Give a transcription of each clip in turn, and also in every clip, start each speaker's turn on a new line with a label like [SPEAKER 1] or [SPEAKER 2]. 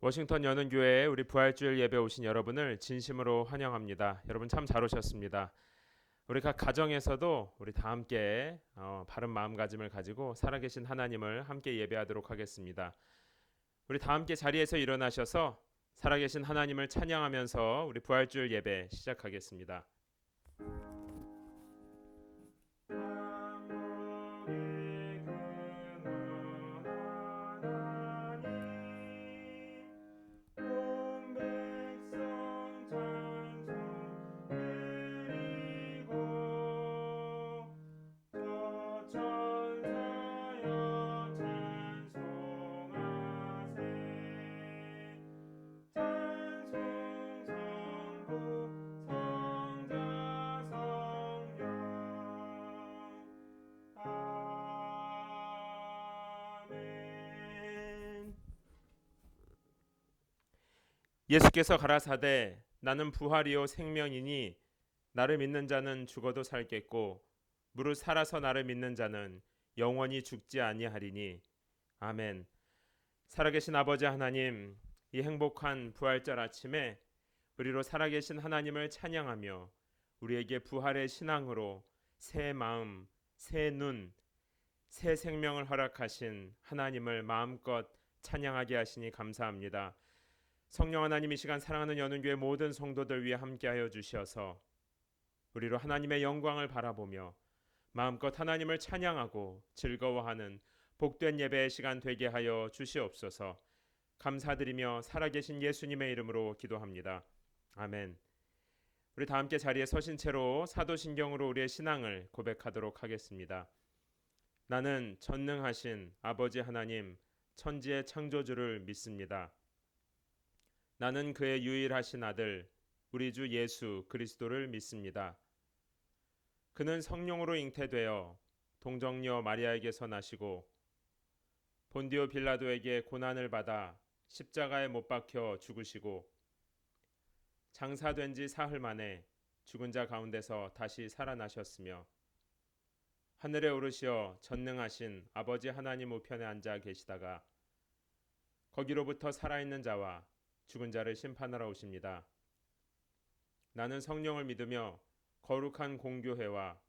[SPEAKER 1] 워싱턴 연은교회에 우리 부활주일 예배 오신 여러분을 진심으로 환영합니다. 여러분 참 잘 오셨습니다. 우리 각 가정에서도 우리 다 함께 바른 마음가짐을 가지고 살아계신 하나님을 함께 예배하도록 하겠습니다. 우리 다 함께 자리에서 일어나셔서 살아계신 하나님을 찬양하면서 우리 부활주일 예배 시작하겠습니다. 예수께서 가라사대 나는 부활이요 생명이니 나를 믿는 자는 죽어도 살겠고 무릇 살아서 나를 믿는 자는 영원히 죽지 아니하리니 아멘. 살아계신 아버지 하나님, 이 행복한 부활절 아침에 우리로 살아계신 하나님을 찬양하며 우리에게 부활의 신앙으로 새 마음, 새 눈, 새 생명을 허락하신 하나님을 마음껏 찬양하게 하시니 감사합니다. 성령 하나님, 이 시간 사랑하는 연은교회 모든 성도들 위해 함께하여 주셔서 우리로 하나님의 영광을 바라보며 마음껏 하나님을 찬양하고 즐거워하는 복된 예배의 시간 되게 하여 주시옵소서. 감사드리며 살아계신 예수님의 이름으로 기도합니다. 아멘. 우리 다 함께 자리에 서신 채로 사도신경으로 우리의 신앙을 고백하도록 하겠습니다. 나는 전능하신 아버지 하나님 천지의 창조주를 믿습니다. 나는 그의 유일하신 아들 우리 주 예수 그리스도를 믿습니다. 그는 성령으로 잉태되어 동정녀 마리아에게서 나시고 본디오 빌라도에게 고난을 받아 십자가에 못 박혀 죽으시고 장사된 지 사흘 만에 죽은 자 가운데서 다시 살아나셨으며 하늘에 오르시어 전능하신 아버지 하나님 우편에 앉아 계시다가 거기로부터 살아있는 자와 죽은 자를 심판하러 오십니다. 나는 성령을 믿으며 거룩한 공교회와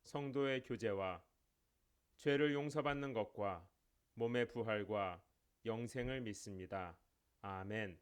[SPEAKER 1] 성도의 교제와 죄를 용서받는 것과 몸의 부활과 영생을 믿습니다. 아멘.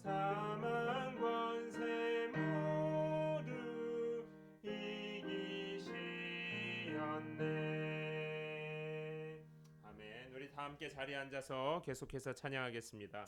[SPEAKER 1] 사망 권세 모두 이기시었네. 아멘. 우리 다 함께 자리에 앉아서 계속해서 찬양하겠습니다.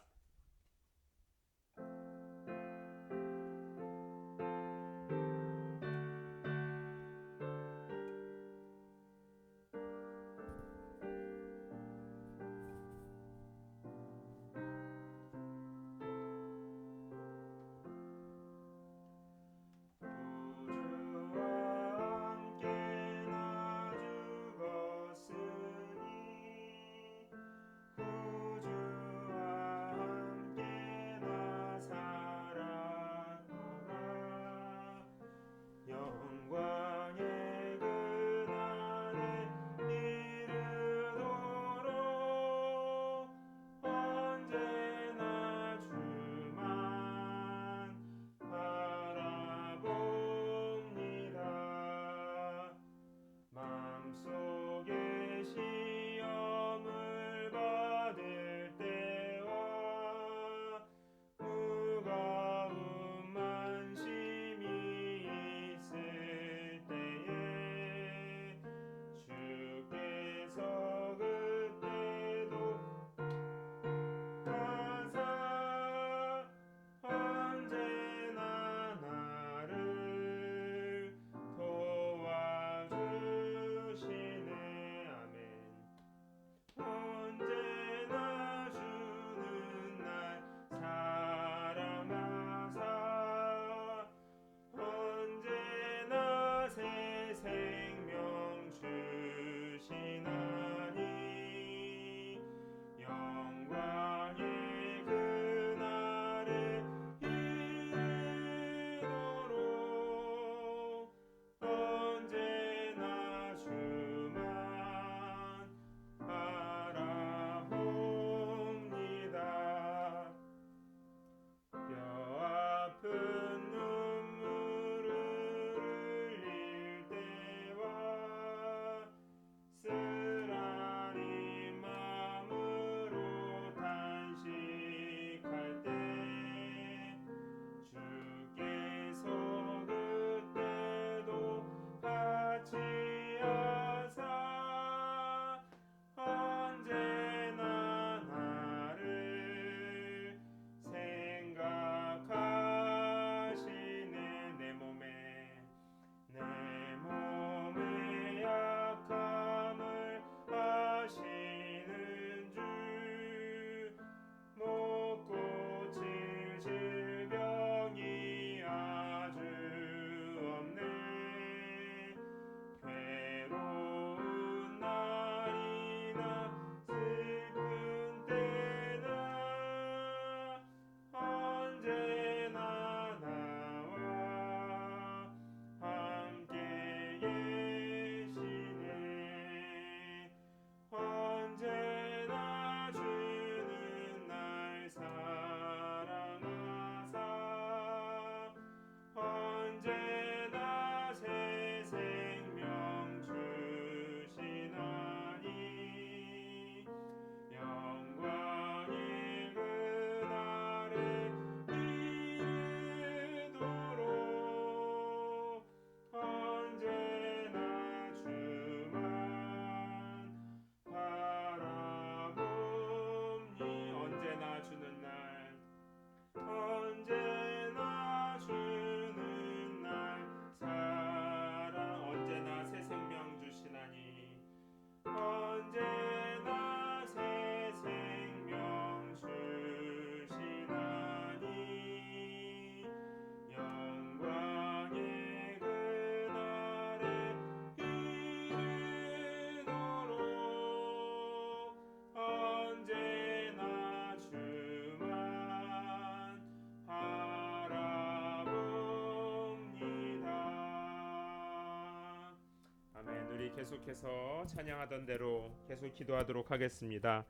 [SPEAKER 1] 계속해서 찬양하던 대로 계속 기도하도록 하겠습니다.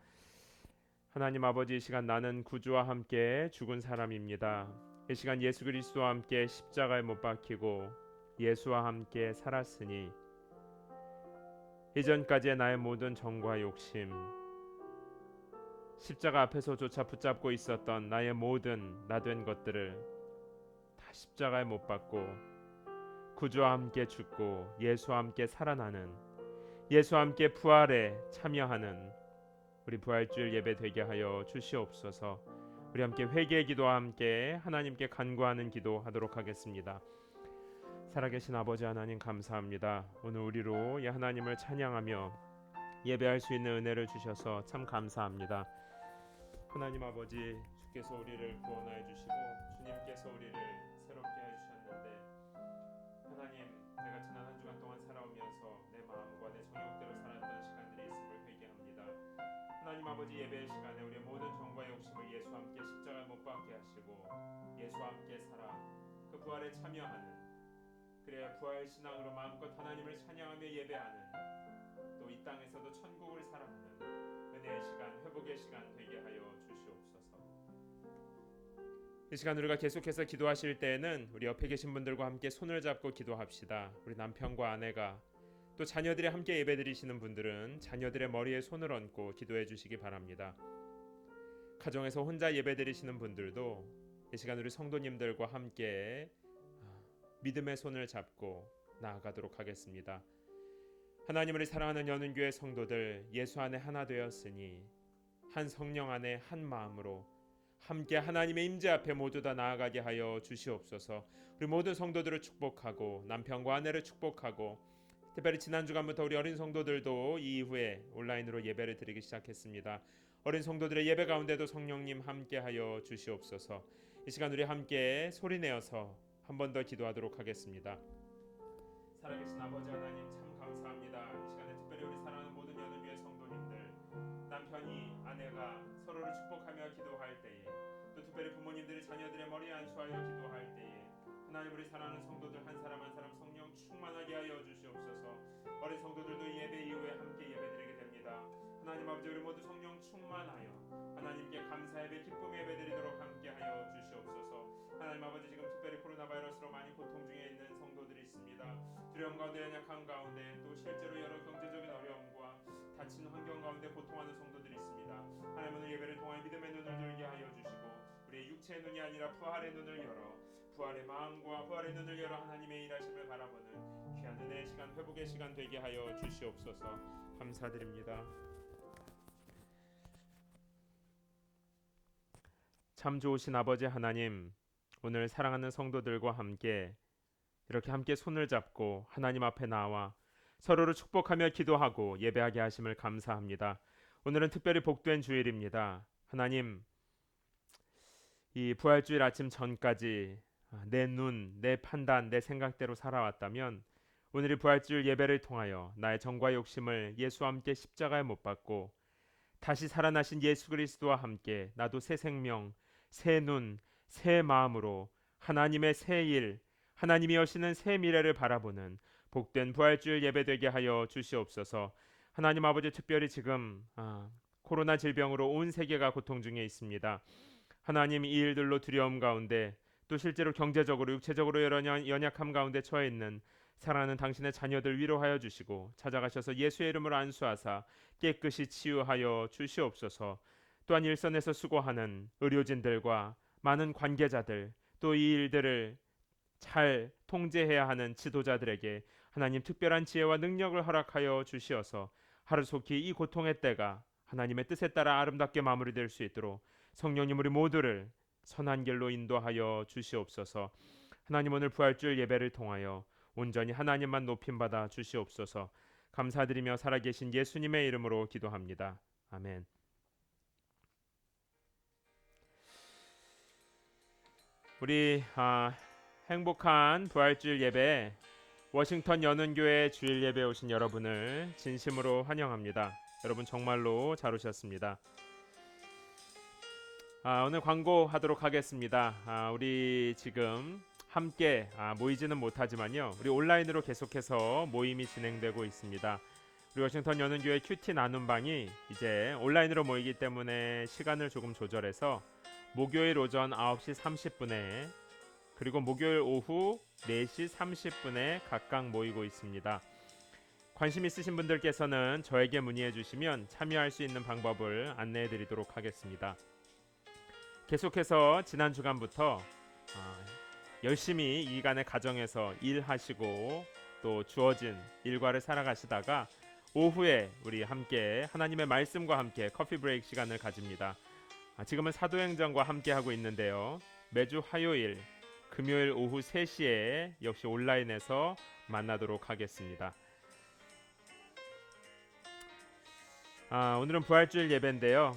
[SPEAKER 1] 하나님 아버지, 이 시간 나는 구주와 함께 죽은 사람입니다. 이 시간 예수 그리스도와 함께 십자가에 못 박히고 예수와 함께 살았으니 이전까지의 나의 모든 정과 욕심, 십자가 앞에서조차 붙잡고 있었던 나의 모든 나된 것들을 다 십자가에 못 박고 구주와 함께 죽고 예수와 함께 살아나는, 예수와 함께 부활에 참여하는 우리 부활주일 예배 되게 하여 주시옵소서. 우리 함께 회개의 기도와 함께 하나님께 간구하는 기도하도록 하겠습니다. 살아계신 아버지 하나님 감사합니다. 오늘 우리로 이 하나님을 찬양하며 예배할 수 있는 은혜를 주셔서 참 감사합니다. 하나님 아버지, 주께서 우리를 구원하여 주시고 주님께서 우리를 새롭게 해주셨는데, 하나님, 내가 지난 한 주간 동안 살아오면서 내 마음과 내 정욕대로 살았던 시간들이 있음을 회개합니다. 하나님 아버지, 예배의 시간에 우리의 모든 정과 욕심을 예수와 함께 십자가에 못 박게 하시고 예수와 함께 살아 그 부활에 참여하는, 그래야 부활 신앙으로 마음껏 하나님을 찬양하며 예배하는, 또 이 땅에서도 천국을 살아가는 은혜의 시간, 회복의 시간 되게 하여 주시옵소서. 이 시간 우리가 계속해서 기도하실 때에는 우리 옆에 계신 분들과 함께 손을 잡고 기도합시다. 우리 남편과 아내가, 또 자녀들이 함께 예배드리시는 분들은 자녀들의 머리에 손을 얹고 기도해 주시기 바랍니다. 가정에서 혼자 예배드리시는 분들도 이 시간 우리 성도님들과 함께 믿음의 손을 잡고 나아가도록 하겠습니다. 하나님을 사랑하는 연은교회 성도들, 예수 안에 하나 되었으니 한 성령 안에 한 마음으로 함께 하나님의 임재 앞에 모두 다 나아가게 하여 주시옵소서. 우리 모든 성도들을 축복하고 남편과 아내를 축복하고, 특별히 지난 주간부터 우리 어린 성도들도 이 이후에 온라인으로 예배를 드리기 시작했습니다. 어린 성도들의 예배 가운데도 성령님 함께 하여 주시옵소서. 이 시간 우리 함께 소리내어서 한 번 더 기도하도록 하겠습니다. 살아계신 아버지 하나님, 참 감사합니다. 이 시간에 특별히 우리 사랑하는 모든 연은교회 성도님들, 남편이 아내가 서로를 축복하며 기도할 때에, 또 특별히 부모님들이 자녀들의 머리에 안수하여 기도할 때에, 하나님, 우리 사랑하는 성도들 한 사람 한 사람 성령 충만하게 하여 주시옵소서. 어린 성도들도 예배 이후에 함께 예배드리게 됩니다. 하나님 아버지, 우리 모두 성령 충만하여 하나님께 감사 예배, 기쁨 예배 드리도록 함께 하여 주시옵소서. 하나님 아버지, 지금 특별히 코로나 바이러스로 많이 고통 중에 있는 성도들이 있습니다. 두려움 가운데, 연약한 가운데, 또 실제로 여러 경제적인 어려움과 닫힌 환경 가운데 고통하는 성도들이 있습니다. 하나님, 오늘 예배를 통하여 믿음의 눈을 들게 하여 주시고 우리의 육체의 눈이 아니라 부활의 눈을 열어, 부활의 마음과 부활의 눈을 열어 하나님의 일하심을 바라보는 귀한 은혜의 시간, 회복의 시간 되게 하여 주시옵소서. 감사드립니다. 참 좋으신 아버지 하나님, 오늘 사랑하는 성도들과 함께 이렇게 함께 손을 잡고 하나님 앞에 나와 서로를 축복하며 기도하고 예배하게 하심을 감사합니다. 오늘은 특별히 복된 주일입니다. 하나님, 이 부활주일 아침 전까지 내 눈, 내 판단, 내 생각대로 살아왔다면 오늘 이 부활주일 예배를 통하여 나의 정과 욕심을 예수와 함께 십자가에 못 박고 다시 살아나신 예수 그리스도와 함께 나도 새 생명, 새 눈, 새 마음으로 하나님의 새 일, 하나님이 여시는 새 미래를 바라보는 복된 부활주일 예배되게 하여 주시옵소서. 하나님 아버지, 특별히 지금 코로나 질병으로 온 세계가 고통 중에 있습니다. 하나님, 이 일들로 두려움 가운데, 또 실제로 경제적으로 육체적으로 여러 연약함 가운데 처해 있는 사랑하는 당신의 자녀들 위로하여 주시고 찾아가셔서 예수의 이름으로 안수하사 깨끗이 치유하여 주시옵소서. 또한 일선에서 수고하는 의료진들과 많은 관계자들, 또 이 일들을 잘 통제해야 하는 지도자들에게 하나님 특별한 지혜와 능력을 허락하여 주시어서 하루속히 이 고통의 때가 하나님의 뜻에 따라 아름답게 마무리될 수 있도록 성령님, 우리 모두를 선한 길로 인도하여 주시옵소서. 하나님, 오늘 부활주일 예배를 통하여 온전히 하나님만 높임받아 주시옵소서. 감사드리며 살아계신 예수님의 이름으로 기도합니다. 아멘. 우리 행복한 부활주일 예배, 워싱턴 연은교회 주일 예배 오신 여러분을 진심으로 환영합니다. 여러분 정말로 잘 오셨습니다. 오늘 광고하도록 하겠습니다. 우리 지금 함께 모이지는 못하지만요, 우리 온라인으로 계속해서 모임이 진행되고 있습니다. 우리 워싱턴 연은교회 큐티 나눔방이 이제 온라인으로 모이기 때문에 시간을 조금 조절해서 목요일 오전 9시 30분에 그리고 목요일 오후 4시 30분에 각각 모이고 있습니다. 관심 있으신 분들께서는 저에게 문의해 주시면 참여할 수 있는 방법을 안내해 드리도록 하겠습니다. 계속해서 지난 주간부터 열심히 이간의 가정에서 일하시고 또 주어진 일과를 살아가시다가 오후에 우리 함께 하나님의 말씀과 함께 커피 브레이크 시간을 가집니다. 지금은 사도행전과 함께 하고 있는데요. 매주 화요일, 금요일 오후 3시에 역시 온라인에서 만나도록 하겠습니다. 오늘은 부활주일 예배인데요.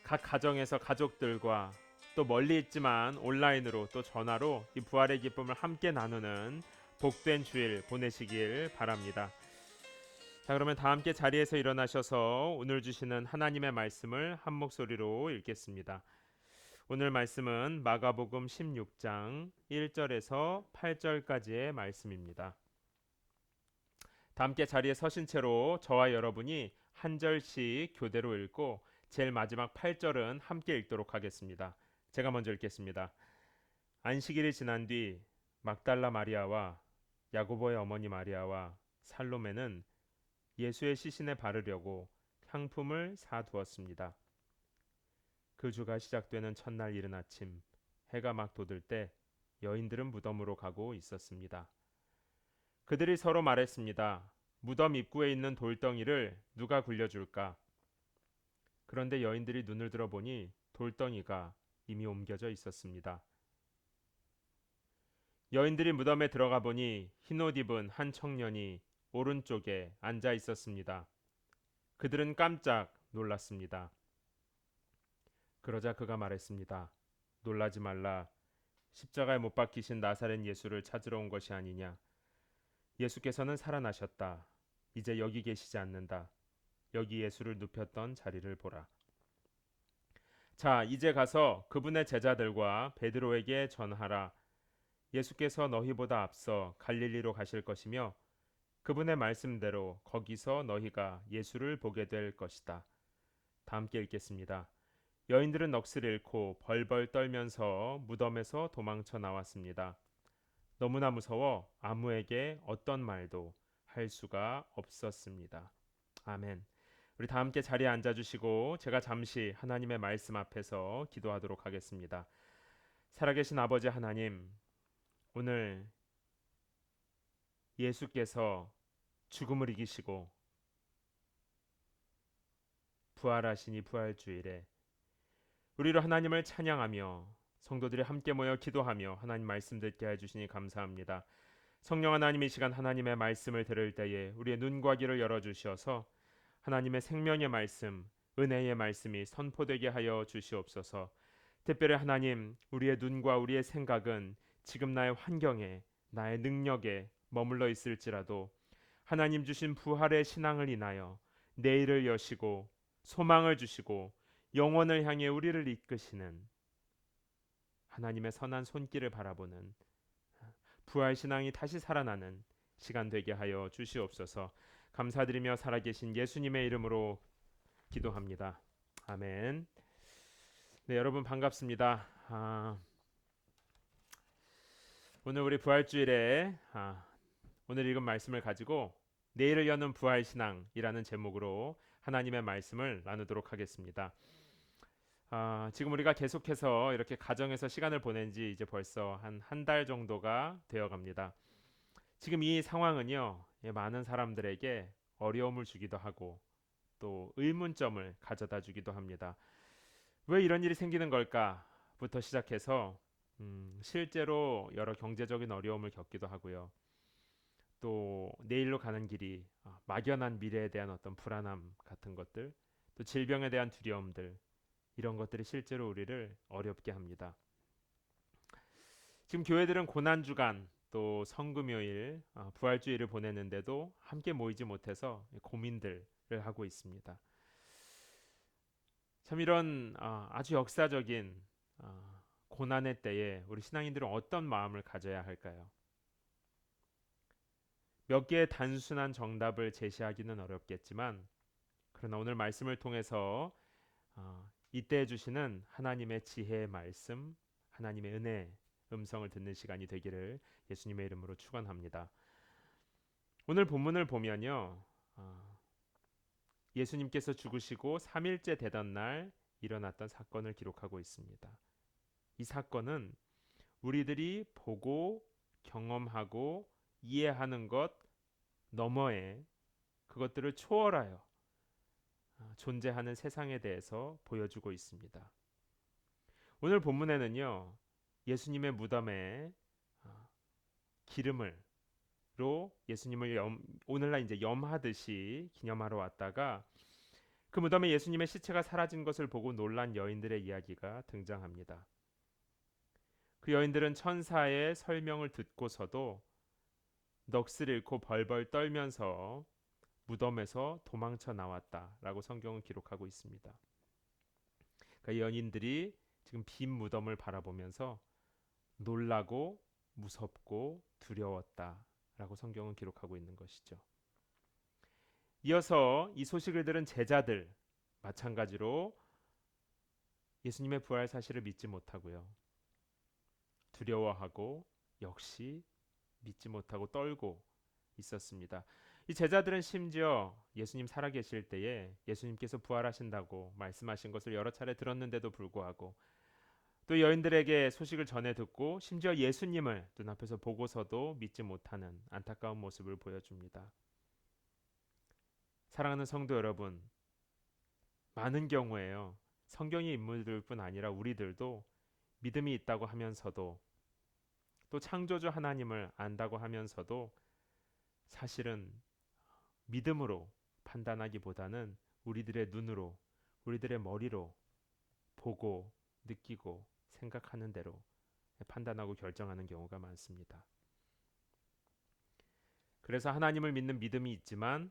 [SPEAKER 1] 각 가정에서 가족들과 또 멀리 있지만 온라인으로 또 전화로 이 부활의 기쁨을 함께 나누는 복된 주일 보내시길 바랍니다. 자, 그러면 다 함께 자리에서 일어나셔서 오늘 주시는 하나님의 말씀을 한 목소리로 읽겠습니다. 오늘 말씀은 마가복음 16장 1절에서 8절까지의 말씀입니다. 다 함께 자리에 서신 채로 저와 여러분이 한 절씩 교대로 읽고 제일 마지막 8절은 함께 읽도록 하겠습니다. 제가 먼저 읽겠습니다. 안식일이 지난 뒤 막달라 마리아와 야고보의 어머니 마리아와 살로메는 예수의 시신에 바르려고 향품을 사두었습니다. 그 주가 시작되는 첫날 이른 아침 해가 막 돋을 때 여인들은 무덤으로 가고 있었습니다. 그들이 서로 말했습니다. 무덤 입구에 있는 돌덩이를 누가 굴려줄까? 그런데 여인들이 눈을 들어보니 돌덩이가 이미 옮겨져 있었습니다. 여인들이 무덤에 들어가 보니 흰옷 입은 한 청년이 오른쪽에 앉아 있었습니다. 그들은 깜짝 놀랐습니다. 그러자 그가 말했습니다. 놀라지 말라. 십자가에 못 박히신 나사렛 예수를 찾으러 온 것이 아니냐. 예수께서는 살아나셨다. 이제 여기 계시지 않는다. 여기 예수를 눕혔던 자리를 보라. 자, 이제 가서 그분의 제자들과 베드로에게 전하라. 예수께서 너희보다 앞서 갈릴리로 가실 것이며 그분의 말씀대로 거기서 너희가 예수를 보게 될 것이다. 다 함께 읽겠습니다. 여인들은 넋을 잃고 벌벌 떨면서 무덤에서 도망쳐 나왔습니다. 너무나 무서워 아무에게 어떤 말도 할 수가 없었습니다. 아멘. 우리 다 함께 자리에 앉아주시고 제가 잠시 하나님의 말씀 앞에서 기도하도록 하겠습니다. 살아계신 아버지 하나님, 오늘 예수께서 죽음을 이기시고 부활하시니 부활주일에 우리로 하나님을 찬양하며 성도들이 함께 모여 기도하며 하나님 말씀 듣게 해주시니 감사합니다. 성령 하나님, 이 시간 하나님의 말씀을 들을 때에 우리의 눈과 귀를 열어주셔서 하나님의 생명의 말씀, 은혜의 말씀이 선포되게 하여 주시옵소서. 특별히 하나님, 우리의 눈과 우리의 생각은 지금 나의 환경에, 나의 능력에 머물러 있을지라도 하나님 주신 부활의 신앙을 인하여 내일을 여시고 소망을 주시고 영원을 향해 우리를 이끄시는 하나님의 선한 손길을 바라보는 부활 신앙이 다시 살아나는 시간 되게 하여 주시옵소서. 감사드리며 살아계신 예수님의 이름으로 기도합니다. 아멘. 네, 여러분 반갑습니다. 오늘 우리 부활주일에 오늘 읽은 말씀을 가지고 내일을 여는 부활신앙이라는 제목으로 하나님의 말씀을 나누도록 하겠습니다. 지금 우리가 계속해서 이렇게 가정에서 시간을 보낸 지 이제 벌써 한 달 정도가 되어 갑니다. 지금 이 상황은요, 많은 사람들에게 어려움을 주기도 하고 또 의문점을 가져다 주기도 합니다. 왜 이런 일이 생기는 걸까부터 시작해서 실제로 여러 경제적인 어려움을 겪기도 하고요. 또 내일로 가는 길이 막연한 미래에 대한 어떤 불안함 같은 것들, 또 질병에 대한 두려움들, 이런 것들이 실제로 우리를 어렵게 합니다. 지금 교회들은 고난주간 또 성금요일 부활주일을 보냈는데도 함께 모이지 못해서 고민들을 하고 있습니다. 참 이런 아주 역사적인 고난의 때에 우리 신앙인들은 어떤 마음을 가져야 할까요? 몇 개의 단순한 정답을 제시하기는 어렵겠지만, 그러나 오늘 말씀을 통해서 이때 주시는 하나님의 지혜의 말씀, 하나님의 은혜 음성을 듣는 시간이 되기를 예수님의 이름으로 축원합니다. 오늘 본문을 보면요. 예수님께서 죽으시고 3일째 되던 날 일어났던 사건을 기록하고 있습니다. 이 사건은 우리들이 보고 경험하고 이해하는 것 너머에 그것들을 초월하여 존재하는 세상에 대해서 보여주고 있습니다. 오늘 본문에는요. 예수님의 무덤에 기름으로 예수님을 오늘날 이제 염하듯이 기념하러 왔다가 그 무덤에 예수님의 시체가 사라진 것을 보고 놀란 여인들의 이야기가 등장합니다. 그 여인들은 천사의 설명을 듣고서도 넋을 잃고 벌벌 떨면서 무덤에서 도망쳐 나왔다라고 성경은 기록하고 있습니다. 그러니까 연인들이 지금 빈 무덤을 바라보면서 놀라고 무섭고 두려웠다라고 성경은 기록하고 있는 것이죠. 이어서 이 소식을 들은 제자들 마찬가지로 예수님의 부활 사실을 믿지 못하고요. 두려워하고 역시 믿지 못하고 떨고 있었습니다. 이 제자들은 심지어 예수님 살아계실 때에 예수님께서 부활하신다고 말씀하신 것을 여러 차례 들었는데도 불구하고 또 여인들에게 소식을 전해 듣고 심지어 예수님을 눈앞에서 보고서도 믿지 못하는 안타까운 모습을 보여줍니다. 사랑하는 성도 여러분, 많은 경우에요. 성경의 인물들뿐 아니라 우리들도 믿음이 있다고 하면서도 또 창조주 하나님을 안다고 하면서도 사실은 믿음으로 판단하기보다는 우리들의 눈으로, 우리들의 머리로 보고 느끼고 생각하는 대로 판단하고 결정하는 경우가 많습니다. 그래서 하나님을 믿는 믿음이 있지만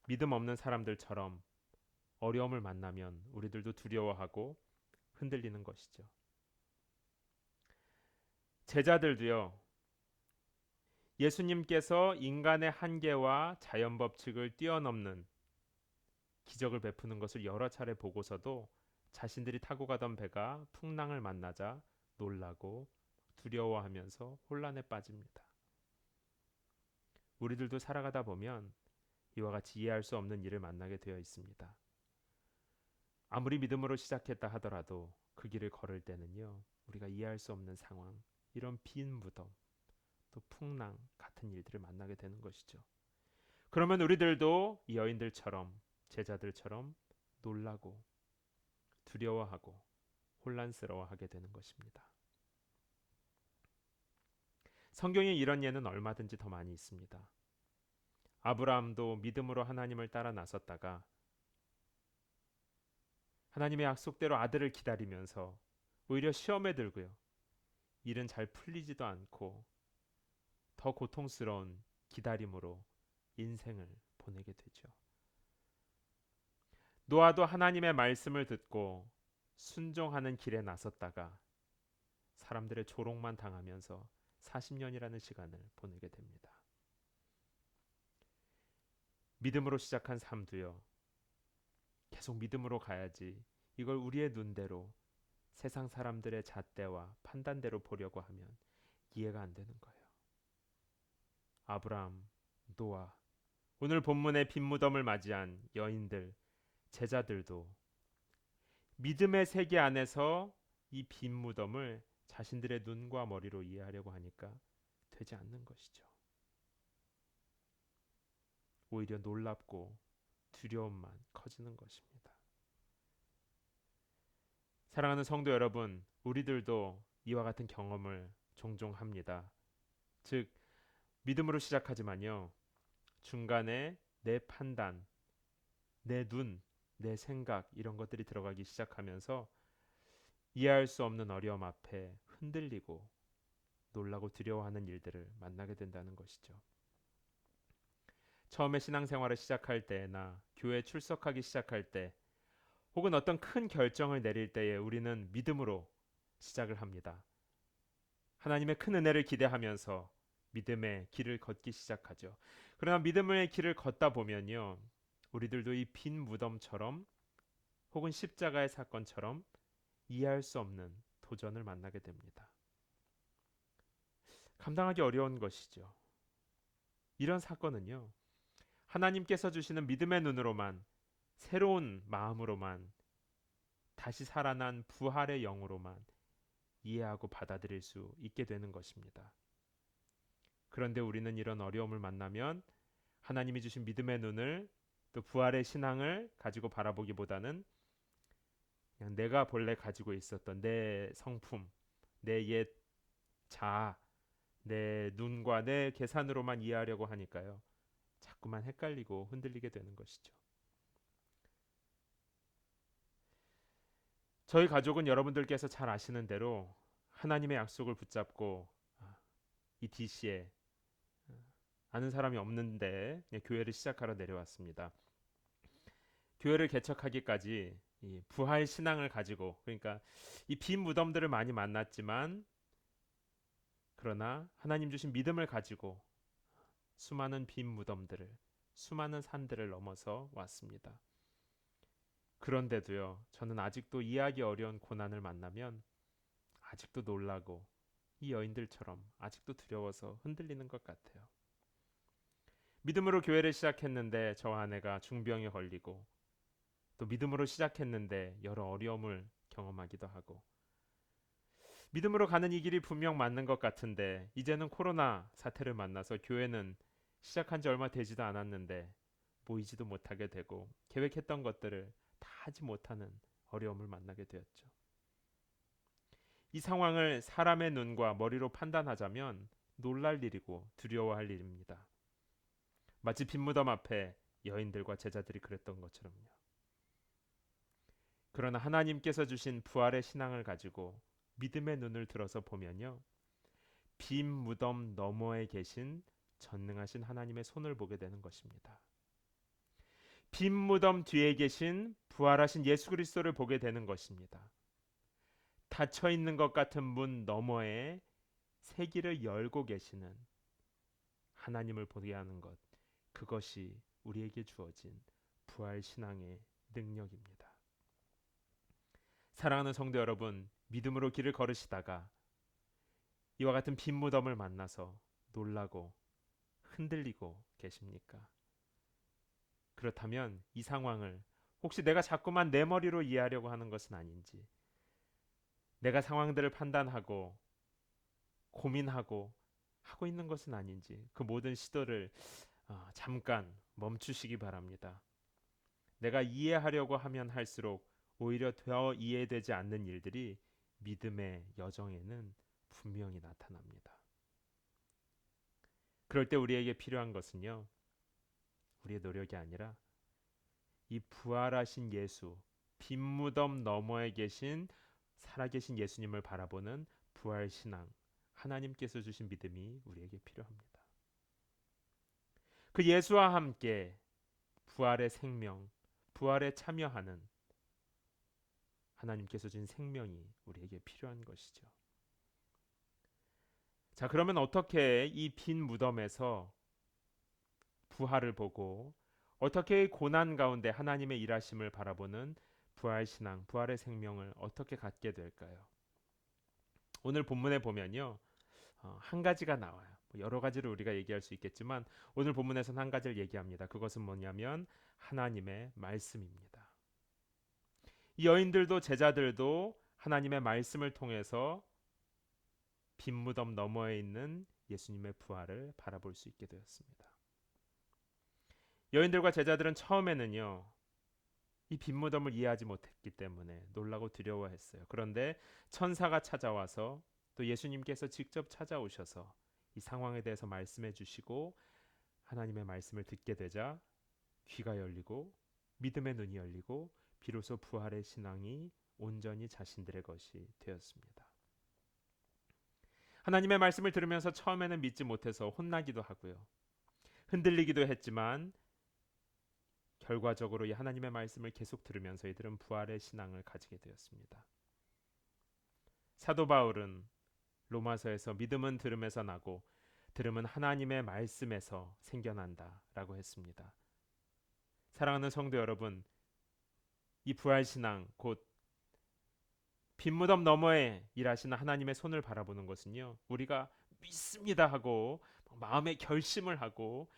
[SPEAKER 1] 믿음 없는 사람들처럼 어려움을 만나면 우리들도 두려워하고 흔들리는 것이죠. 제자들도요. 예수님께서 인간의 한계와 자연 법칙을 뛰어넘는 기적을 베푸는 것을 여러 차례 보고서도 자신들이 타고 가던 배가 풍랑을 만나자 놀라고 두려워하면서 혼란에 빠집니다. 우리들도 살아가다 보면 이와 같이 이해할 수 없는 일을 만나게 되어 있습니다. 아무리 믿음으로 시작했다 하더라도 그 길을 걸을 때는요. 우리가 이해할 수 없는 상황, 이런 빈 무덤, 또 풍랑 같은 일들을 만나게 되는 것이죠. 그러면 우리들도 이 여인들처럼 제자들처럼 놀라고 두려워하고 혼란스러워하게 되는 것입니다. 성경에 이런 예는 얼마든지 더 많이 있습니다. 아브라함도 믿음으로 하나님을 따라 나섰다가 하나님의 약속대로 아들을 기다리면서 오히려 시험에 들고요. 일은 잘 풀리지도 않고 더 고통스러운 기다림으로 인생을 보내게 되죠. 노아도 하나님의 말씀을 듣고 순종하는 길에 나섰다가 사람들의 조롱만 당하면서 40년이라는 시간을 보내게 됩니다. 믿음으로 시작한 삶도요. 계속 믿음으로 가야지 이걸 우리의 눈대로 세상 사람들의 잣대와 판단대로 보려고 하면 이해가 안 되는 거예요. 아브라함, 노아, 오늘 본문의 빈 무덤을 맞이한 여인들, 제자들도 믿음의 세계 안에서 이 빈 무덤을 자신들의 눈과 머리로 이해하려고 하니까 되지 않는 것이죠. 오히려 놀랍고 두려움만 커지는 것입니다. 사랑하는 성도 여러분, 우리들도 이와 같은 경험을 종종 합니다. 즉, 믿음으로 시작하지만요. 중간에 내 판단, 내 눈, 내 생각 이런 것들이 들어가기 시작하면서 이해할 수 없는 어려움 앞에 흔들리고 놀라고 두려워하는 일들을 만나게 된다는 것이죠. 처음에 신앙생활을 시작할 때나 교회 출석하기 시작할 때 혹은 어떤 큰 결정을 내릴 때에 우리는 믿음으로 시작을 합니다. 하나님의 큰 은혜를 기대하면서 믿음의 길을 걷기 시작하죠. 그러나 믿음의 길을 걷다 보면요. 우리들도 이 빈 무덤처럼 혹은 십자가의 사건처럼 이해할 수 없는 도전을 만나게 됩니다. 감당하기 어려운 것이죠. 이런 사건은요, 하나님께서 주시는 믿음의 눈으로만, 새로운 마음으로만, 다시 살아난 부활의 영으로만 이해하고 받아들일 수 있게 되는 것입니다. 그런데 우리는 이런 어려움을 만나면 하나님이 주신 믿음의 눈을, 또 부활의 신앙을 가지고 바라보기보다는 그냥 내가 본래 가지고 있었던 내 성품, 내 옛 자아, 내 눈과 내 계산으로만 이해하려고 하니까요, 자꾸만 헷갈리고 흔들리게 되는 것이죠. 저희 가족은 여러분들께서 잘 아시는 대로 하나님의 약속을 붙잡고 이 DC에 아는 사람이 없는데 그냥 교회를 시작하러 내려왔습니다. 교회를 개척하기까지 이 부활 신앙을 가지고, 그러니까 이 빈 무덤들을 많이 만났지만, 그러나 하나님 주신 믿음을 가지고 수많은 빈 무덤들을, 수많은 산들을 넘어서 왔습니다. 그런데도요, 저는 아직도 이해하기 어려운 고난을 만나면 아직도 놀라고, 이 여인들처럼 아직도 두려워서 흔들리는 것 같아요. 믿음으로 교회를 시작했는데 저와 아내가 중병에 걸리고, 또 믿음으로 시작했는데 여러 어려움을 경험하기도 하고, 믿음으로 가는 이 길이 분명 맞는 것 같은데 이제는 코로나 사태를 만나서 교회는 시작한 지 얼마 되지도 않았는데 모이지도 못하게 되고, 계획했던 것들을 다 하지 못하는 어려움을 만나게 되었죠. 이 상황을 사람의 눈과 머리로 판단하자면 놀랄 일이고 두려워할 일입니다. 마치 빈무덤 앞에 여인들과 제자들이 그랬던 것처럼요. 그러나 하나님께서 주신 부활의 신앙을 가지고 믿음의 눈을 들어서 보면요, 빈 무덤 너머에 계신 전능하신 하나님의 손을 보게 되는 것입니다. 빈 무덤 뒤에 계신 부활하신 예수 그리스도를 보게 되는 것입니다. 닫혀 있는 것 같은 문 너머에 새 길을 열고 계시는 하나님을 보게 하는 것, 그것이 우리에게 주어진 부활 신앙의 능력입니다. 사랑하는 성도 여러분, 믿음으로 길을 걸으시다가 이와 같은 빈 무덤을 만나서 놀라고 흔들리고 계십니까? 그렇다면 이 상황을 혹시 내가 자꾸만 내 머리로 이해하려고 하는 것은 아닌지, 내가 상황들을 판단하고 고민하고 하고 있는 것은 아닌지, 그 모든 시도를 잠깐 멈추시기 바랍니다. 내가 이해하려고 하면 할수록 오히려 더 이해되지 않는 일들이 믿음의 여정에는 분명히 나타납니다. 그럴 때 우리에게 필요한 것은요, 우리의 노력이 아니라 이 부활하신 예수, 빈 무덤 너머에 계신 살아계신 예수님을 바라보는 부활 신앙, 하나님께서 주신 믿음이 우리에게 필요합니다. 그 예수와 함께 부활의 생명, 부활에 참여하는 하나님께서 주신 생명이 우리에게 필요한 것이죠. 자, 그러면 어떻게 이 빈 무덤에서 부활을 보고, 어떻게 고난 가운데 하나님의 일하심을 바라보는 부활 신앙, 부활의 생명을 어떻게 갖게 될까요? 오늘 본문에 보면요, 한 가지가 나와요. 여러 가지를 우리가 얘기할 수 있겠지만 오늘 본문에서는 한 가지를 얘기합니다. 그것은 뭐냐면 하나님의 말씀입니다. 이 여인들도 제자들도 하나님의 말씀을 통해서 빈 무덤 너머에 있는 예수님의 부활을 바라볼 수 있게 되었습니다. 여인들과 제자들은 처음에는요, 이 빈 무덤을 이해하지 못했기 때문에 놀라고 두려워했어요. 그런데 천사가 찾아와서, 또 예수님께서 직접 찾아오셔서 이 상황에 대해서 말씀해 주시고 하나님의 말씀을 듣게 되자 귀가 열리고 믿음의 눈이 열리고 비로소 부활의 신앙이 온전히 자신들의 것이 되었습니다. 하나님의 말씀을 들으면서 처음에는 믿지 못해서 혼나기도 하고요, 흔들리기도 했지만 결과적으로 이 하나님의 말씀을 계속 들으면서 이들은 부활의 신앙을 가지게 되었습니다. 사도 바울은 로마서에서 믿음은 들음에서 나고 들음은 하나님의 말씀에서 생겨난다라고 했습니다. 사랑하는 성도 여러분, 이 부활 신앙, 곧 빈무덤 너머에 일하시는 하나님의 손을 바라보는 것은요, 우리가 믿습니다 하고 마음의 결심을 하고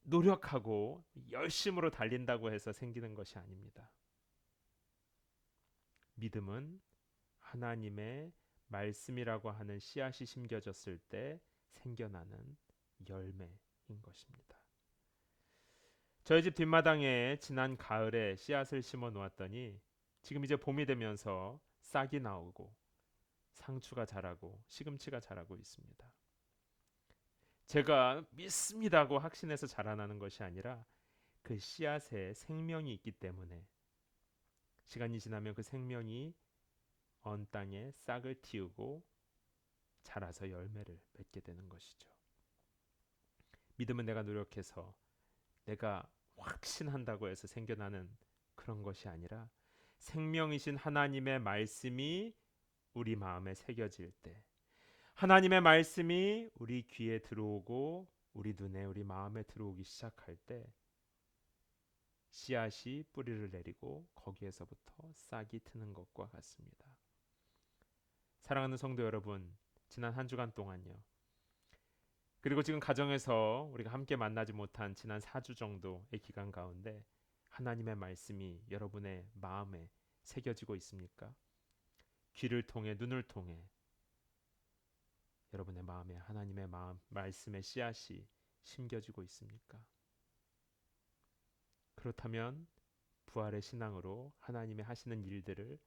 [SPEAKER 1] 노력하고 열심으로 달린다고 해서 생기는 것이 아닙니다. 믿음은 하나님의 말씀이라고 하는 씨앗이 심겨졌을 때 생겨나는 열매인 것입니다. 저희 집 뒷마당에 지난 가을에 씨앗을 심어 놓았더니 지금 이제 봄이 되면서 싹이 나오고 상추가 자라고 시금치가 자라고 있습니다. 제가 믿습니다고 확신해서 자라나는 것이 아니라 그 씨앗에 생명이 있기 때문에 시간이 지나면 그 생명이 언 땅에 싹을 틔우고 자라서 열매를 맺게 되는 것이죠. 믿음은 내가 노력해서 내가 확신한다고 해서 생겨나는 그런 것이 아니라 생명이신 하나님의 말씀이 우리 마음에 새겨질 때, 하나님의 말씀이 우리 귀에 들어오고 우리 눈에 우리 마음에 들어오기 시작할 때 씨앗이 뿌리를 내리고 거기에서부터 싹이 트는 것과 같습니다. 사랑하는 성도 여러분, 지난 한 주간 동안요. 그리고 지금 가정에서 우리가 함께 만나지 못한 지난 4주 정도의 기간 가운데 하나님의 말씀이 여러분의 마음에 새겨지고 있습니까? 귀를 통해 눈을 통해 여러분의 마음에 하나님의 말씀의 씨앗이 심겨지고 있습니까? 그렇다면 부활의 신앙으로 하나님의 하시는 일들을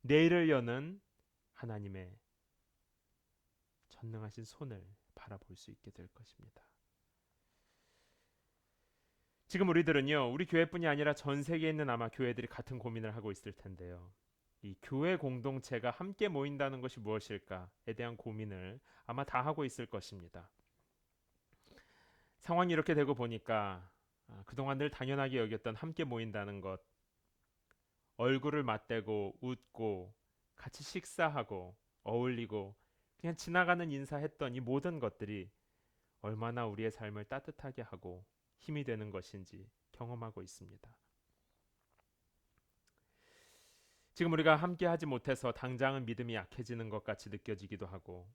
[SPEAKER 1] 내일을 여는 하나님의 전능하신 손을 바라볼 수 있게 될 것입니다. 지금 우리들은요, 우리 교회뿐이 아니라 전 세계에 있는 아마 교회들이 같은 고민을 하고 있을 텐데요. 이 교회 공동체가 함께 모인다는 것이 무엇일까에 대한 고민을 아마 다 하고 있을 것입니다. 상황이 이렇게 되고 보니까 그동안 늘 당연하게 여겼던 함께 모인다는 것, 얼굴을 맞대고 웃고 같이 식사하고 어울리고 그냥 지나가는 인사했던 이 모든 것들이 얼마나 우리의 삶을 따뜻하게 하고 힘이 되는 것인지 경험하고 있습니다. 지금 우리가 함께 하지 못해서 당장은 믿음이 약해지는 것 같이 느껴지기도 하고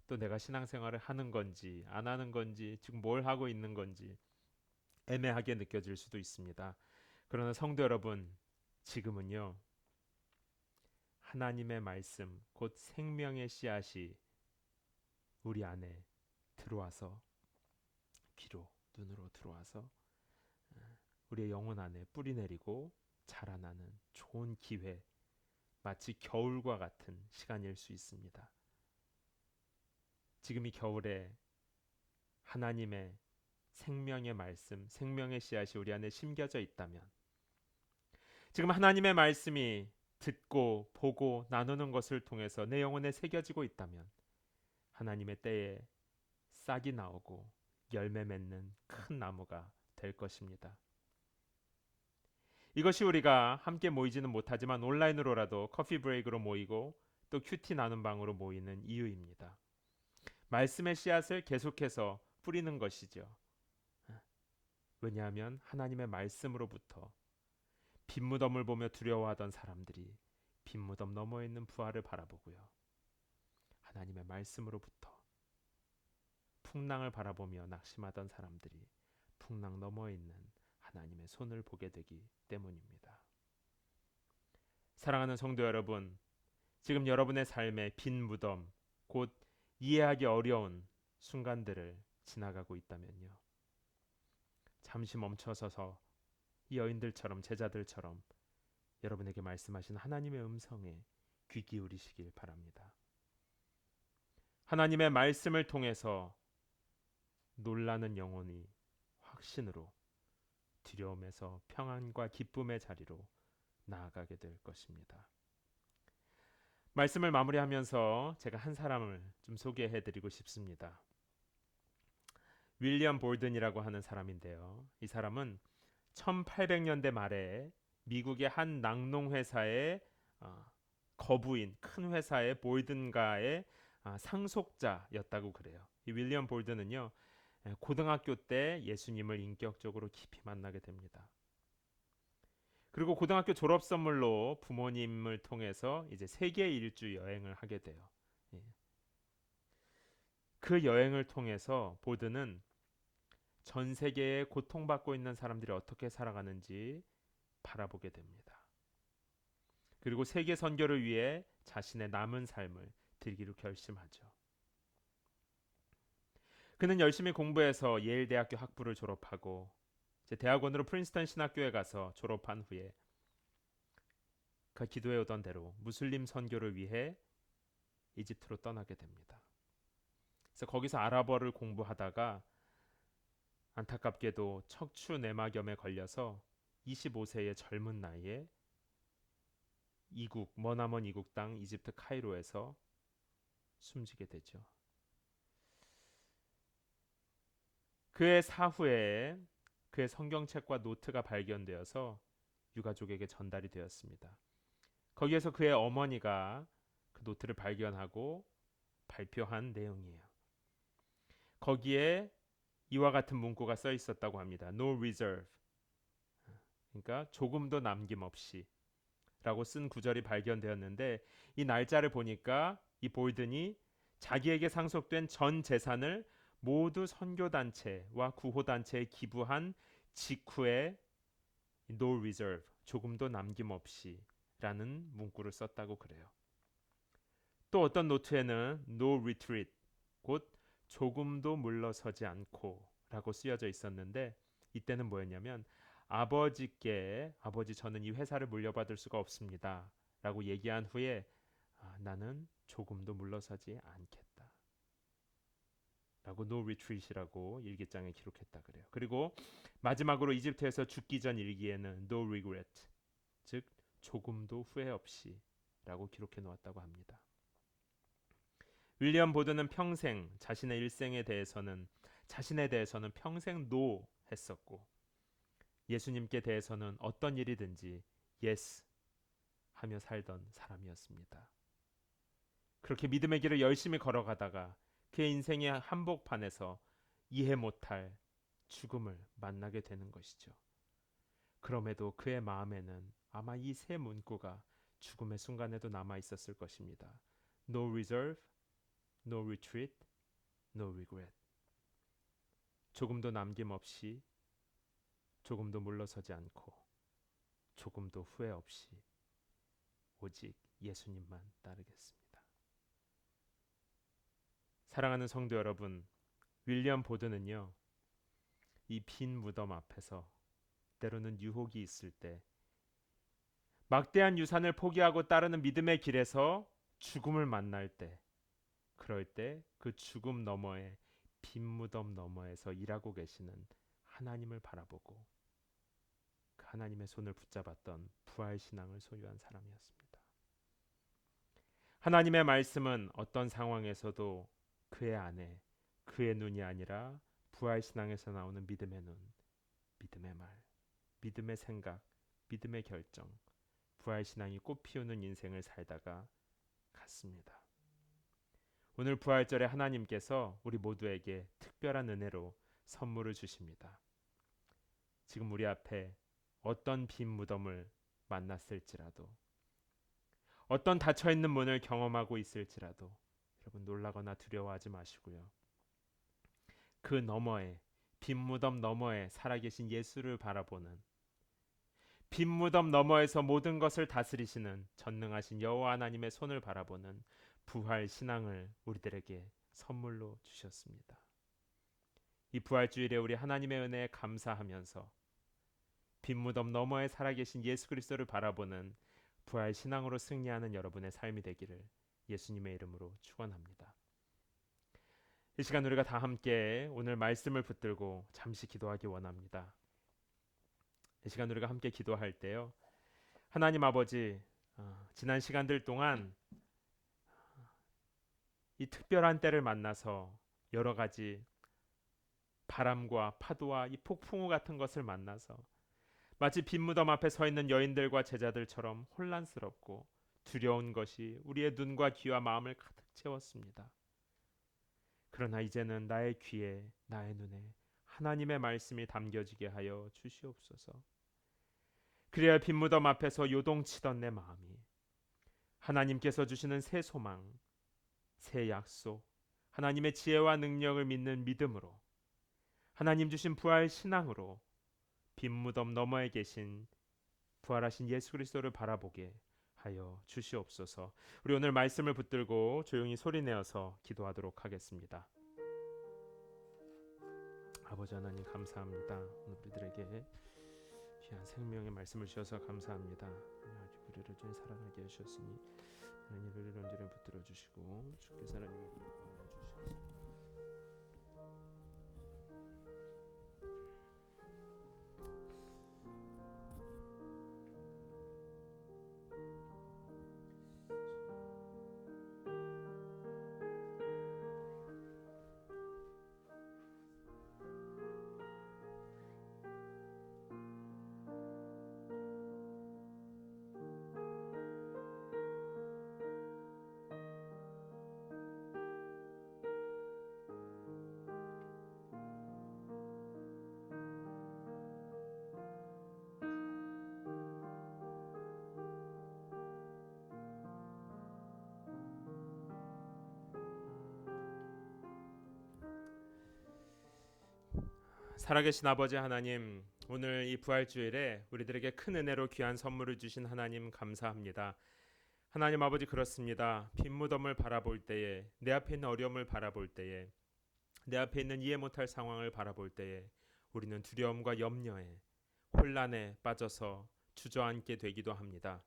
[SPEAKER 1] 또 내가 신앙생활을 하는 건지 안 하는 건지 지금 뭘 하고 있는 건지 애매하게 느껴질 수도 있습니다. 그러나 성도 여러분, 지금은요, 하나님의 말씀, 곧 생명의 씨앗이 우리 안에 들어와서 귀로, 눈으로 들어와서 우리의 영혼 안에 뿌리 내리고 자라나는 좋은 기회, 마치 겨울과 같은 시간일 수 있습니다. 지금 이 겨울에 하나님의 생명의 말씀, 생명의 씨앗이 우리 안에 심겨져 있다면, 지금 하나님의 말씀이 듣고 보고 나누는 것을 통해서 내 영혼에 새겨지고 있다면 하나님의 때에 싹이 나오고 열매 맺는 큰 나무가 될 것입니다. 이것이 우리가 함께 모이지는 못하지만 온라인으로라도 커피 브레이크로 모이고 또 큐티 나눔 방으로 모이는 이유입니다. 말씀의 씨앗을 계속해서 뿌리는 것이죠. 왜냐하면 하나님의 말씀으로부터 빈무덤을 보며 두려워하던 사람들이 빈무덤 너머에 있는 부활을 바라보고요. 하나님의 말씀으로부터 풍랑을 바라보며 낙심하던 사람들이 풍랑 너머에 있는 하나님의 손을 보게 되기 때문입니다. 사랑하는 성도 여러분, 지금 여러분의 삶의 빈 무덤, 곧 이해하기 어려운 순간들을 지나가고 있다면요. 잠시 멈춰서서 이 여인들처럼 제자들처럼 여러분에게 말씀하신 하나님의 음성에 귀 기울이시길 바랍니다. 하나님의 말씀을 통해서 놀라는 영혼이 확신으로 두려움에서 평안과 기쁨의 자리로 나아가게 될 것입니다. 말씀을 마무리하면서 제가 한 사람을 좀 소개해드리고 싶습니다. 윌리엄 볼든이라고 하는 사람인데요. 이 사람은 1800년대 말에 미국의 한 낙농회사의 거부인 큰 회사의 볼든가의 상속자였다고 그래요. 이 윌리엄 볼든은요, 고등학교 때 예수님을 인격적으로 깊이 만나게 됩니다. 그리고 고등학교 졸업 선물로 부모님을 통해서 이제 세계 일주 여행을 하게 돼요. 예. 그 여행을 통해서 보드는 전 세계에 고통받고 있는 사람들이 어떻게 살아가는지 바라보게 됩니다. 그리고 세계 선교를 위해 자신의 남은 삶을 들기로 결심하죠. 그는 열심히 공부해서 예일 대학교 학부를 졸업하고 이제 대학원으로 프린스턴 신학교에 가서 졸업한 후에 그 기도해 오던 대로 무슬림 선교를 위해 이집트로 떠나게 됩니다. 그래서 거기서 아랍어를 공부하다가 안타깝게도 척추 내막염에 걸려서 25세의 젊은 나이에 머나먼 이국 땅 이집트 카이로에서 숨지게 되죠. 그의 사후에 그의 성경책과 노트가 발견되어서 유가족에게 전달이 되었습니다. 거기에서 그의 어머니가 그 노트를 발견하고 발표한 내용이에요. 거기에 이와 같은 문구가 써 있었다고 합니다. No reserve. 그러니까 조금도 남김없이 라고 쓴 구절이 발견되었는데 이 날짜를 보니까 이 볼든이 자기에게 상속된 전 재산을 모두 선교단체와 구호단체에 기부한 직후에 No reserve, 조금도 남김없이 라는 문구를 썼다고 그래요. 또 어떤 노트에는 No retreat, 곧 조금도 물러서지 않고 라고 쓰여져 있었는데 이때는 뭐였냐면 아버지께 아버지 저는 이 회사를 물려받을 수가 없습니다 라고 얘기한 후에 나는 조금도 물러서지 않겠다 라고 No retreat이라고 일기장에 기록했다 그래요. 그리고 마지막으로 이집트에서 죽기 전 일기에는 No regret, 즉 조금도 후회 없이 라고 기록해 놓았다고 합니다. 윌리엄 보드는 평생 자신의 일생에 대해서는 평생 no 했었고 예수님께 대해서는 어떤 일이든지 yes 하며 살던 사람이었습니다. 그렇게 믿음의 길을 열심히 걸어가다가 그의 인생의 한복판에서 이해 못할 죽음을 만나게 되는 것이죠. 그럼에도 그의 마음에는 아마 이 세 문구가 죽음의 순간에도 남아 있었을 것입니다. No reserve, no retreat, no regret. 조금도 남김없이, 조금도 물러서지 않고, 조금도 후회 없이 오직 예수님만 따르겠습니다. 사랑하는 성도 여러분, 윌리엄 보드는요, 이 빈 무덤 앞에서 때로는 유혹이 있을 때 막대한 유산을 포기하고 따르는 믿음의 길에서 죽음을 만날 때 그럴 때 그 죽음 너머에 빈 무덤 너머에서 일하고 계시는 하나님을 바라보고 그 하나님의 손을 붙잡았던 부활 신앙을 소유한 사람이었습니다. 하나님의 말씀은 어떤 상황에서도 그의 안에 그의 눈이 아니라 부활 신앙에서 나오는 믿음의 눈, 믿음의 말, 믿음의 생각, 믿음의 결정, 부활 신앙이 꽃 피우는 인생을 살다가 갔습니다. 오늘 부활절에 하나님께서 우리 모두에게 특별한 은혜로 선물을 주십니다. 지금 우리 앞에 어떤 빈 무덤을 만났을지라도 어떤 닫혀있는 문을 경험하고 있을지라도 여러분 놀라거나 두려워하지 마시고요. 그 너머에 빈 무덤 너머에 살아계신 예수를 바라보는 빈 무덤 너머에서 모든 것을 다스리시는 전능하신 여호와 하나님의 손을 바라보는 부활 신앙을 우리들에게 선물로 주셨습니다. 이 부활주일에 우리 하나님의 은혜에 감사하면서 빈 무덤 너머에 살아계신 예수 그리스도를 바라보는 부활 신앙으로 승리하는 여러분의 삶이 되기를 예수님의 이름으로 축원합니다. 이 시간 우리가 다 함께 오늘 말씀을 붙들고 잠시 기도하기 원합니다. 이 시간 우리가 함께 기도할 때요. 하나님 아버지, 지난 시간들 동안 이 특별한 때를 만나서 여러 가지 바람과 파도와 이 폭풍우 같은 것을 만나서 마치 빈 무덤 앞에 서 있는 여인들과 제자들처럼 혼란스럽고 두려운 것이 우리의 눈과 귀와 마음을 가득 채웠습니다. 그러나 이제는 나의 귀에 나의 눈에 하나님의 말씀이 담겨지게 하여 주시옵소서. 그래야 빈 무덤 앞에서 요동치던 내 마음이 하나님께서 주시는 새 소망, 새 약속, 하나님의 지혜와 능력을 믿는 믿음으로, 하나님 주신 부활 신앙으로 빈 무덤 너머에 계신 부활하신 예수 그리스도를 바라보게 하여 주시옵소서. 우리 오늘 말씀을 붙들고 조용히 소리내어서 기도하도록 하겠습니다. 아버지 하나님 감사합니다. 오늘 우리들에게 귀한 생명의 말씀을 주셔서 감사합니다. 우리를 좀 사랑하게 하셨으니 하나님 우리를 언제나 붙들어 주시고 주께서 하나님을 인도하여 주셔서 살아계신 아버지 하나님, 오늘 이 부활주일에 우리들에게 큰 은혜로 귀한 선물을 주신 하나님 감사합니다. 하나님 아버지 그렇습니다. 빈 무덤을 바라볼 때에, 내 앞에 있는 어려움을 바라볼 때에, 내 앞에 있는 이해 못할 상황을 바라볼 때에 우리는 두려움과 염려에, 혼란에 빠져서 주저앉게 되기도 합니다.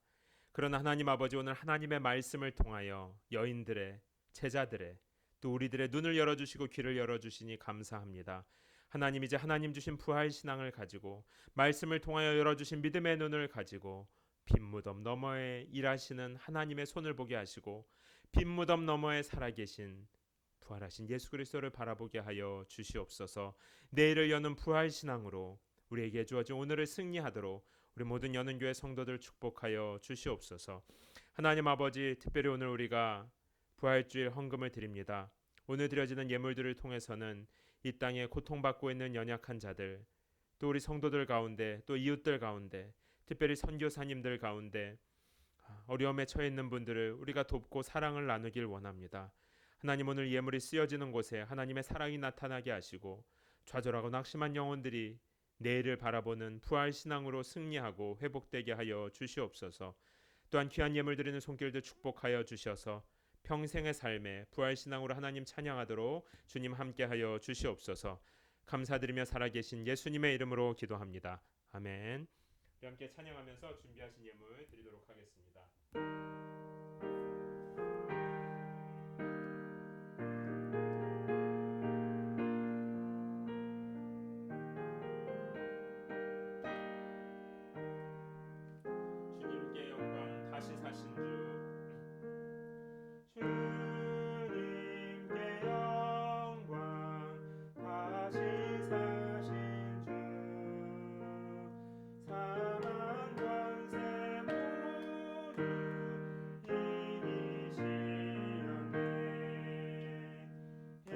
[SPEAKER 1] 그러나 하나님 아버지, 오늘 하나님의 말씀을 통하여 여인들의, 제자들의, 또 우리들의 눈을 열어주시고 귀를 열어주시니 감사합니다. 하나님, 이제 하나님 주신 부활 신앙을 가지고, 말씀을 통하여 열어주신 믿음의 눈을 가지고 빈 무덤 너머에 일하시는 하나님의 손을 보게 하시고, 빈 무덤 너머에 살아계신 부활하신 예수 그리스도를 바라보게 하여 주시옵소서. 내일을 여는 부활 신앙으로 우리에게 주어진 오늘을 승리하도록 우리 모든 여는교회 성도들 축복하여 주시옵소서. 하나님 아버지, 특별히 오늘 우리가 부활주일 헌금을 드립니다. 오늘 드려지는 예물들을 통해서는 이 땅에 고통받고 있는 연약한 자들, 또 우리 성도들 가운데, 또 이웃들 가운데, 특별히 선교사님들 가운데 어려움에 처해 있는 분들을 우리가 돕고 사랑을 나누길 원합니다. 하나님, 오늘 예물이 쓰여지는 곳에 하나님의 사랑이 나타나게 하시고, 좌절하고 낙심한 영혼들이 내일을 바라보는 부활 신앙으로 승리하고 회복되게 하여 주시옵소서. 또한 귀한 예물 드리는 손길들 축복하여 주셔서 평생의 삶에 부활 신앙으로 하나님 찬양하도록 주님 함께하여 주시옵소서. 감사드리며 살아계신 예수님의 이름으로 기도합니다. 아멘. 우리 함께 찬양하면서 준비하신 예물 드리도록 하겠습니다. 주님께 영광, 다시 사신 주 주님께 영광, 다시 사신 주 사망 권세 모두 이기시었네. 흰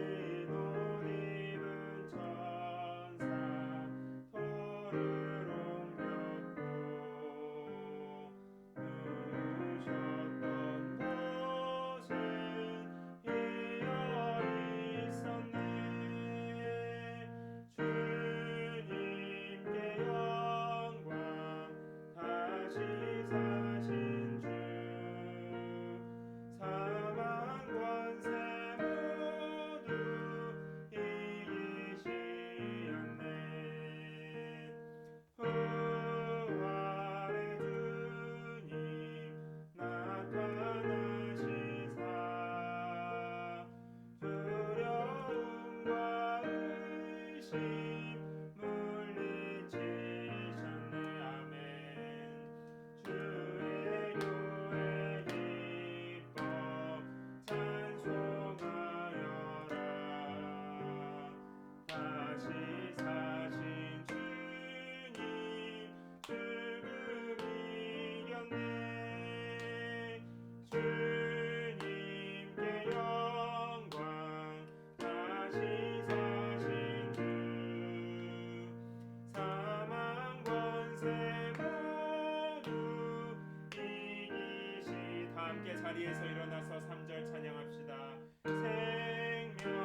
[SPEAKER 1] 옷 입은 천사 돌을 옮겼고 누우셨던 곳은 비어 있었네. 주님께 영광, 다시 사신 주 사망 권세 모두 이기시었네. 부활의 주님 나타나시사 두려움과 의심 물리치셨네. 아멘. 주의 교회 기뻐 찬송하여라. 다시 사신 주님 죽음 이겼네. 주님께 영광, 다시 사신 주 사망 권세 모두 이기시. 다 함께 자리에서 일어나서 3절 찬양합시다. 생명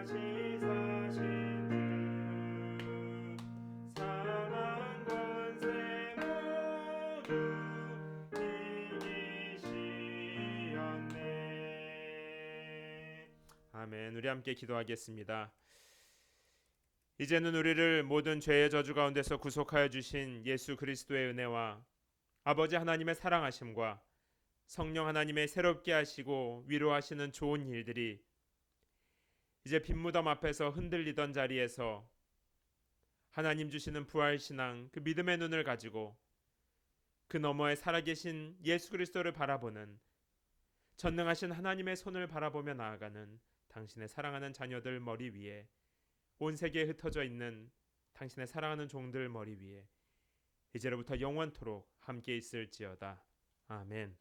[SPEAKER 1] 지사신 주 사망 권세 모두 이기시었네. 아멘. 우리 함께 기도하겠습니다. 이제는 우리를 모든 죄의 저주 가운데서 구속하여 주신 예수 그리스도의 은혜와 아버지 하나님의 사랑하심과 성령 하나님의 새롭게 하시고 위로하시는 좋은 일들이 이제 빈무덤 앞에서 흔들리던 자리에서 하나님 주시는 부활신앙 그 믿음의 눈을 가지고 그 너머에 살아계신 예수 그리스도를 바라보는 전능하신 하나님의 손을 바라보며 나아가는 당신의 사랑하는 자녀들 머리 위에 온 세계에 흩어져 있는 당신의 사랑하는 종들 머리 위에 이제로부터 영원토록 함께 있을지어다. 아멘.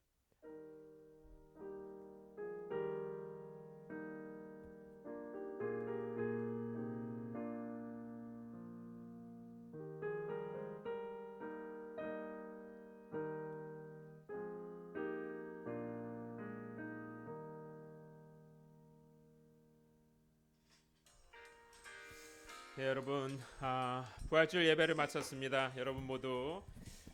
[SPEAKER 1] 네, 여러분 부활주일 예배를 마쳤습니다. 여러분 모두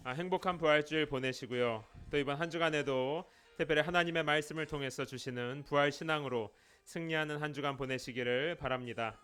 [SPEAKER 1] 행복한 부활주일 보내시고요. 또 이번 한 주간에도 특별히 하나님의 말씀을 통해서 주시는 부활신앙으로 승리하는 한 주간 보내시기를 바랍니다.